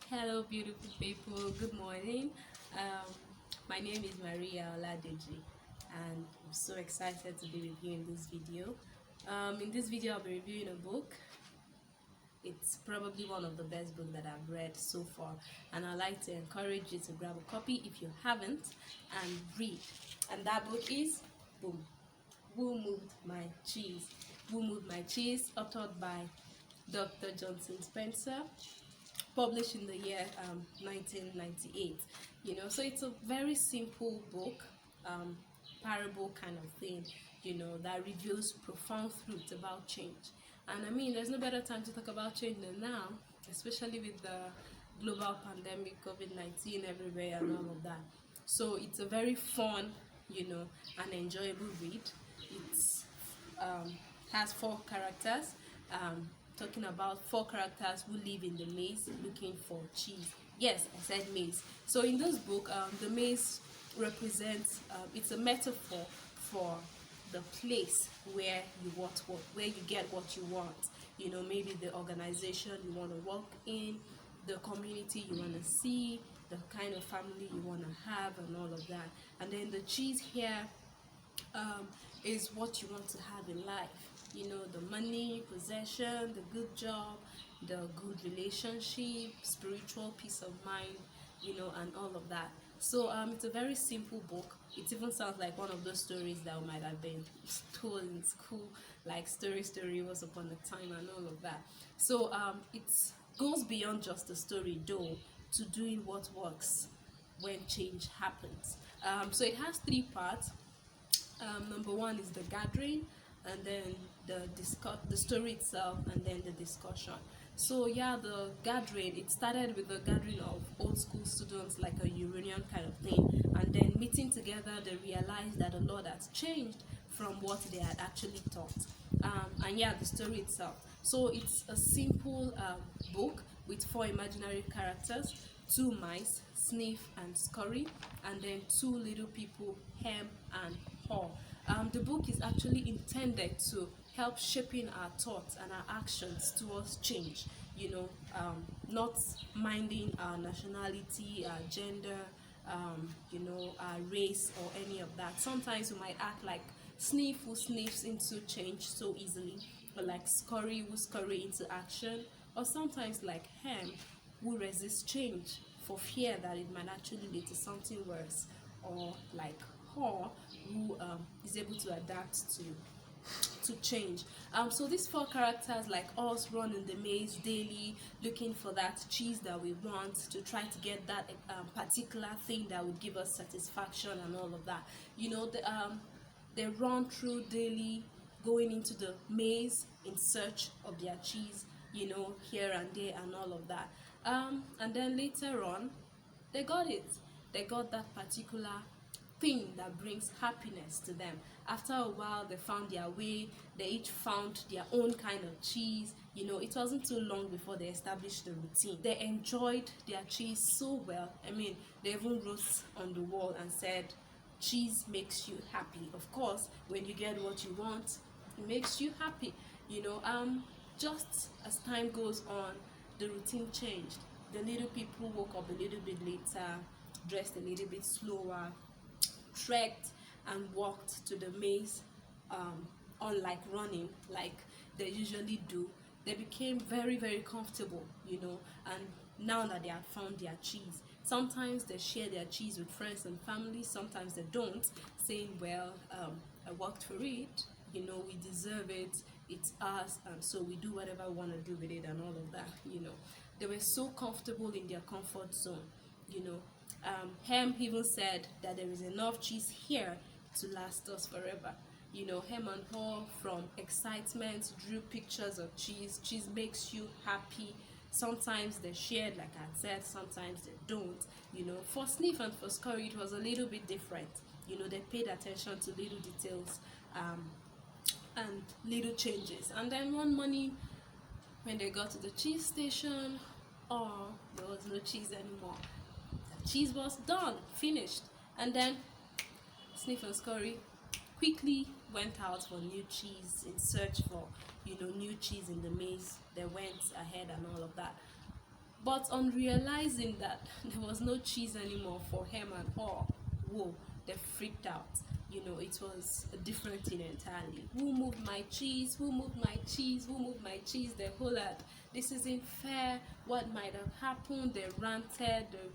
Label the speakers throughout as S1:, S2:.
S1: Hello, beautiful people. Good morning. Um, my name is Maria Oladeji, and I'm so excited to be with you in this video. In this video, I'll be reviewing a book. It's probably one of the best books that I've read so far, and I'd like to encourage you to grab a copy if you haven't and read. And that book is Boom. Who Moved My Cheese? Who Moved My Cheese, authored by Dr. Johnson Spencer, published in the year 1998. So it's a very simple book, um, parable kind of thing, that reveals profound truths about change. And I mean, there's no better time to talk about change than now, especially with the global pandemic, COVID-19 everywhere and all of that. So it's a very fun, and enjoyable read. It's has four characters, um, talking about four characters who live in the maze looking for cheese. Yes, I said maze. So in this book, the maze represents, it's a metaphor for the place where where you get what you want. Maybe the organization you want to work in, the community you want to see, the kind of family you want to have, and all of that. And then the cheese here is what you want to have in life. The money, possession, the good job, the good relationship, spiritual peace of mind, and all of that. So it's a very simple book. It even sounds like one of those stories that might have been told in school, like story, once upon a time, and all of that. So it goes beyond just a story, though, to doing what works when change happens. So it has three parts. Number one is the gathering, and then the story itself, and then the discussion. So yeah, the gathering, it started with the gathering of old school students, like a reunion kind of thing, and then meeting together, they realized that a lot has changed from what they had actually taught. And yeah, the story itself. So it's a simple book with four imaginary characters: two mice, Sniff and Scurry, and then two little people, Hem and Haw. The book is actually intended to help shaping our thoughts and our actions towards change. Not minding our nationality, our gender, our race, or any of that. Sometimes we might act like Sniff, who sniffs into change so easily, or like Scurry, who scurry into action, or sometimes like Hem, who resists change for fear that it might actually lead to something worse, or like Haw, who is able to adapt to change. So these four characters, like us, run in the maze daily, looking for that cheese that we want, to try to get that particular thing that would give us satisfaction and all of that. They run through daily, going into the maze in search of their cheese, here and there and all of that. And then later on, they got it. They got that particular thing that brings happiness to them. After a while, they found their way. They each found their own kind of cheese. It wasn't too long before they established the routine. They enjoyed their cheese so well. I mean, they even wrote on the wall and said, cheese makes you happy. Of course, when you get what you want, it makes you happy. Just as time goes on, the routine changed. The little people woke up a little bit later, dressed a little bit slower, trekked and walked to the maze, unlike running like they usually do. They became very, very comfortable, and now that they have found their cheese, sometimes they share their cheese with friends and family, sometimes they don't, saying, well, I worked for it, we deserve it, it's us, and so we do whatever we want to do with it and all of that. They were so comfortable in their comfort zone. Hem even said that there is enough cheese here to last us forever. Hem and Haw, from excitement, drew pictures of cheese. Cheese makes you happy. Sometimes they shared, like I said, sometimes they don't. For Sniff and for Scurry, it was a little bit different. They paid attention to little details, and little changes. And then one morning, when they got to the cheese station, oh, there was no cheese anymore. The cheese was done, finished. And then Sniff and Scurry quickly went out for new cheese, in search for new cheese in the maze. They went ahead and all of that. But on realizing that there was no cheese anymore for him and her, whoa, they freaked out. It was a different thing entirely. Who moved my cheese? Who moved my cheese? Who moved my cheese? They hollered, this isn't fair. What might have happened? They ranted, they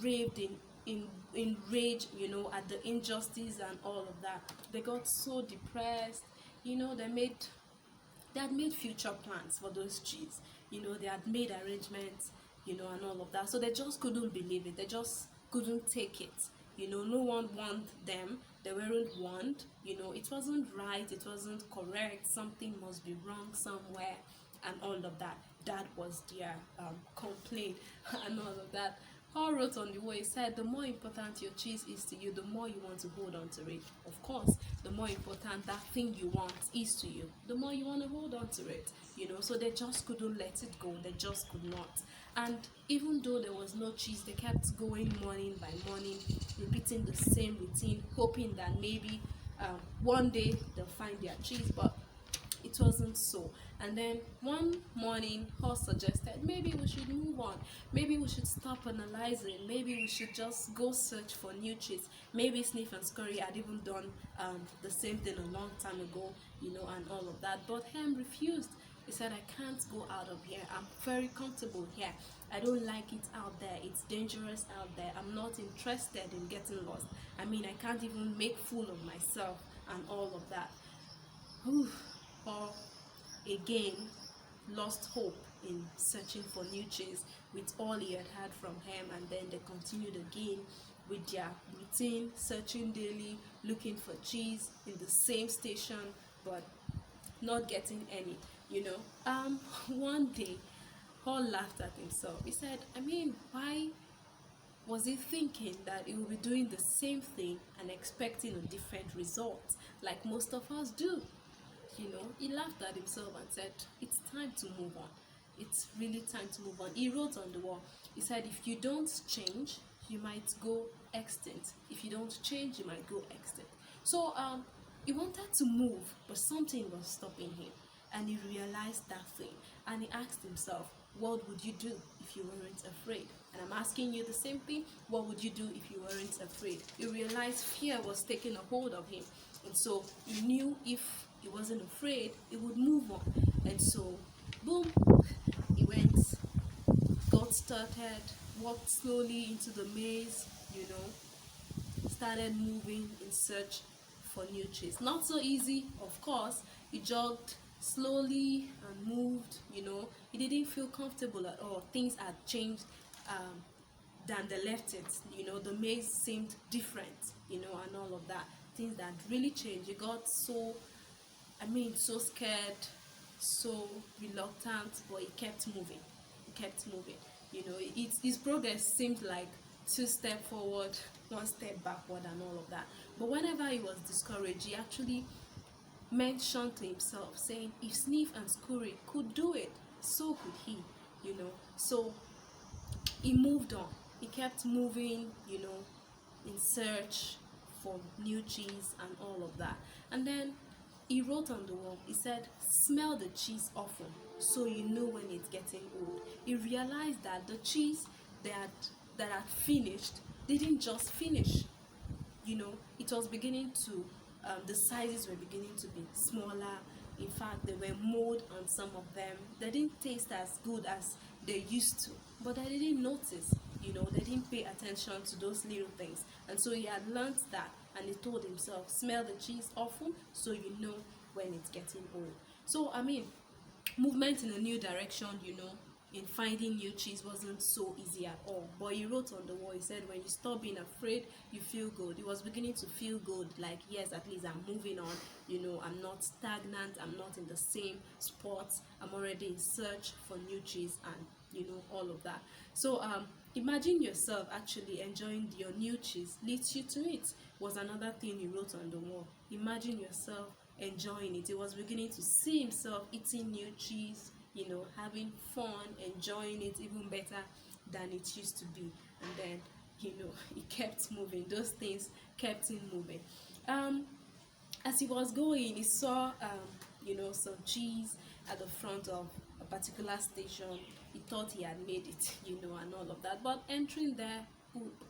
S1: raved in rage, at the injustice and all of that. They got so depressed. They had made future plans for those cheese. They had made arrangements, and all of that. So they just couldn't believe it. They just couldn't take it. No one warned them. They weren't warned. It wasn't right. It wasn't correct. Something must be wrong somewhere, and all of that. That was their complaint and all of that. Paul wrote on the wall, he said, the more important your cheese is to you, the more you want to hold on to it. Of course, the more important that thing you want is to you, the more you want to hold on to it. So they just couldn't let it go. They just could not. And even though there was no cheese, they kept going morning by morning, repeating the same routine, hoping that maybe one day they'll find their cheese. But it wasn't so. And then one morning, Horse suggested maybe we should move on. Maybe we should stop analyzing. Maybe we should just go search for new cheese. Maybe Sniff and Scurry had even done the same thing a long time ago, and all of that. But Ham refused. He said, I can't go out of here. I'm very comfortable here. I don't like it out there. It's dangerous out there. I'm not interested in getting lost. I can't even make fool of myself and all of that. Whew. Or again lost hope in searching for new cheese with all he had heard from him, and then they continued again with their routine, searching daily, looking for cheese in the same station, but not getting any. One day Hall laughed at himself. He said, why was he thinking that he would be doing the same thing and expecting a different result like most of us do? He laughed at himself and said, it's time to move on. It's really time to move on. He wrote on the wall, he said, if you don't change, you might go extinct. If you don't change, you might go extinct. So he wanted to move, but something was stopping him. And he realized that thing. And he asked himself, what would you do if you weren't afraid? And I'm asking you the same thing. What would you do if you weren't afraid? He realized fear was taking a hold of him. And so he knew if he wasn't afraid, he would move on. And so, boom, he went, got started, walked slowly into the maze, started moving in search for new cheese. Not so easy, of course. He jogged slowly and moved, He didn't feel comfortable at all. Things had changed than they left it. The maze seemed different, and all of that. Things that really changed. He got so scared, so reluctant, but he kept moving. His progress seemed like 2 steps forward, 1 step backward, and all of that. But whenever he was discouraged, he actually mentioned to himself, saying, if Sniff and Scurry could do it, so could he. So he moved on. He kept moving, in search for new cheese and all of that. And then he wrote on the wall, he said, smell the cheese often so you know when it's getting old. He realized that the cheese that had finished didn't just finish. It was beginning to, the sizes were beginning to be smaller. In fact, there were mold on some of them. They didn't taste as good as they used to, but they didn't notice. They didn't pay attention to those little things. And so he had learned that, and he told himself, smell the cheese often so you know when it's getting old. So movement in a new direction, in finding new cheese wasn't so easy at all. But he wrote on the wall, he said, when you stop being afraid, you feel good. He was beginning to feel good, like, yes, at least I'm moving on. I'm not stagnant. I'm not in the same spot. I'm already in search for new cheese and all of that. So imagine yourself actually enjoying your new cheese. Leads you to it was another thing he wrote on the wall. Imagine yourself enjoying it. He was beginning to see himself eating new cheese, having fun, enjoying it even better than it used to be. And then he kept moving. Those things kept him moving. As he was going, he saw some cheese at the front of a particular station. He thought he had made it, and all of that. But entering there, oop,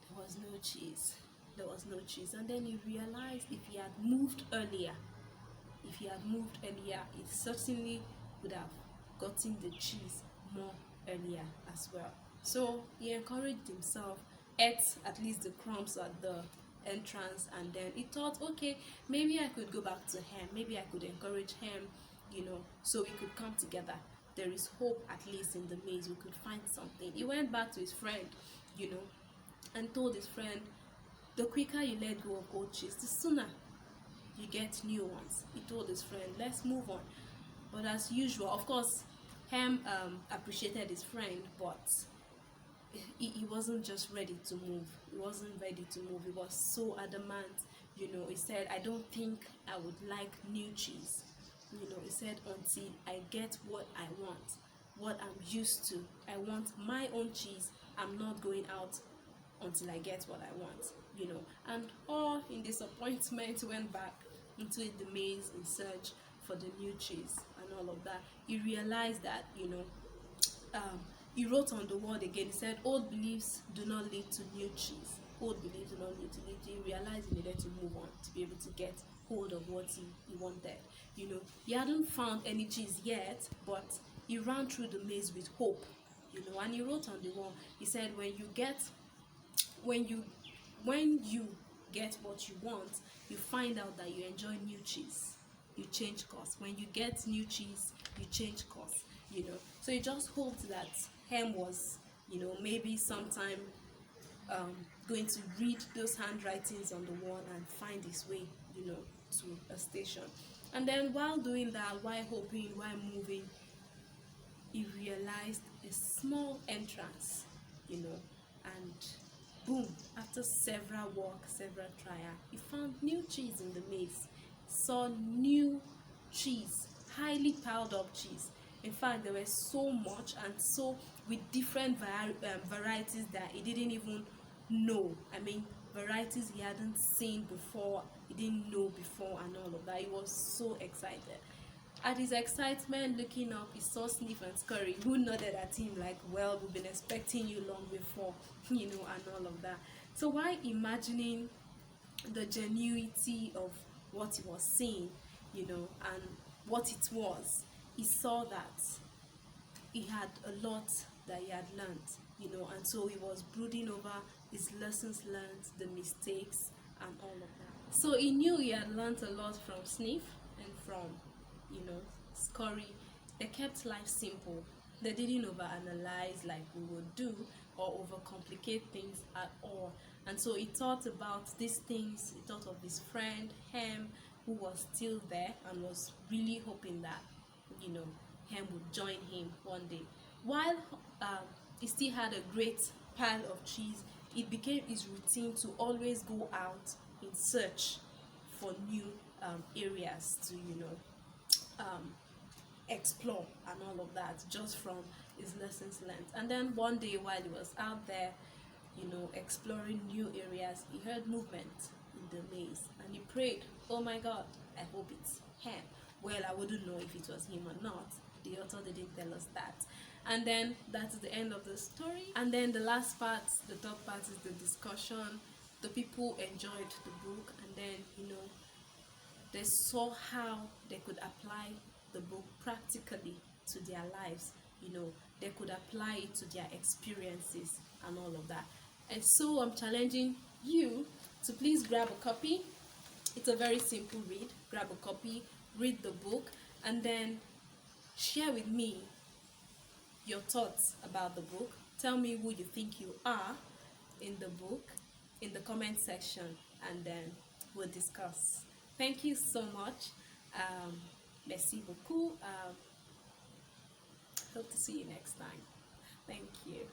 S1: there was no cheese. There was no cheese. And then he realized if he had moved earlier, he certainly would have gotten the cheese more earlier as well. So he encouraged himself, ate at least the crumbs at the entrance, and then he thought, okay, maybe I could go back to him, maybe I could encourage him, so we could come together. There is hope, at least in the maze, we could find something. He went back to his friend, and told his friend, the quicker you let go of old cheese, the sooner you get new ones. He told his friend, let's move on. But as usual, of course, Ham appreciated his friend, but he wasn't just ready to move. He wasn't ready to move. He was so adamant. He said, I don't think I would like new cheese. He said, until I get what I want, what I'm used to. I want my own cheese. I'm not going out until I get what I want. And all in disappointment went back into the maze in search for the new cheese and all of that. He realized that, he wrote on the wall again. He said, old beliefs do not lead to new cheese. Old beliefs do not lead to new cheese. He realized he needed to move on to be able to get hold of what he wanted. He hadn't found any cheese yet, but he ran through the maze with hope. And he wrote on the wall. He said, when you get what you want, you find out that you enjoy new cheese, you change course. When you get new cheese, you change course. So he just hoped that Hem was, maybe sometime going to read those handwritings on the wall and find his way, to a station. And then while doing that, while hoping, while moving, he realized a small entrance, and boom, after several walks, several trials, he found new cheese in the maze. Saw new cheese, highly piled up cheese. In fact, there was so much, and so with different varieties that he didn't even know. I mean, varieties he hadn't seen before, he didn't know before, and all of that. He was so excited. At his excitement, looking up, he saw Sniff and Scurry, who nodded at him like, well, we've been expecting you long before, and all of that. So while imagining the genuinity of what he was seeing, and what it was, he saw that he had a lot that he had learned, and so he was brooding over his lessons learned, the mistakes, and all of that. So he knew he had learned a lot from Sniff and from, Scurry. They kept life simple. They didn't overanalyze like we would do, or overcomplicate things at all. And so he thought about these things. He thought of his friend Hem, who was still there and was really hoping that, Hem would join him one day. While he still had a great pile of cheese, it became his routine to always go out in search for new areas to, explore and all of that, just from his lessons learned. And then one day while he was out there, exploring new areas, he heard movement in the maze, and he prayed, oh my God, I hope it's him. Well, I wouldn't know if it was him or not. The author didn't tell us that. And then that's the end of the story. And then the last part, the third part, is the discussion. The people enjoyed the book, and then they saw how they could apply the book practically to their lives. They could apply it to their experiences and all of that. And so I'm challenging you to please grab a copy. It's a very simple read. Grab a copy, read the book, and then share with me your thoughts about the book. Tell me who you think you are in the book in the comment section, and then we'll discuss. Thank you so much. Merci beaucoup. Hope to see you next time. Thank you.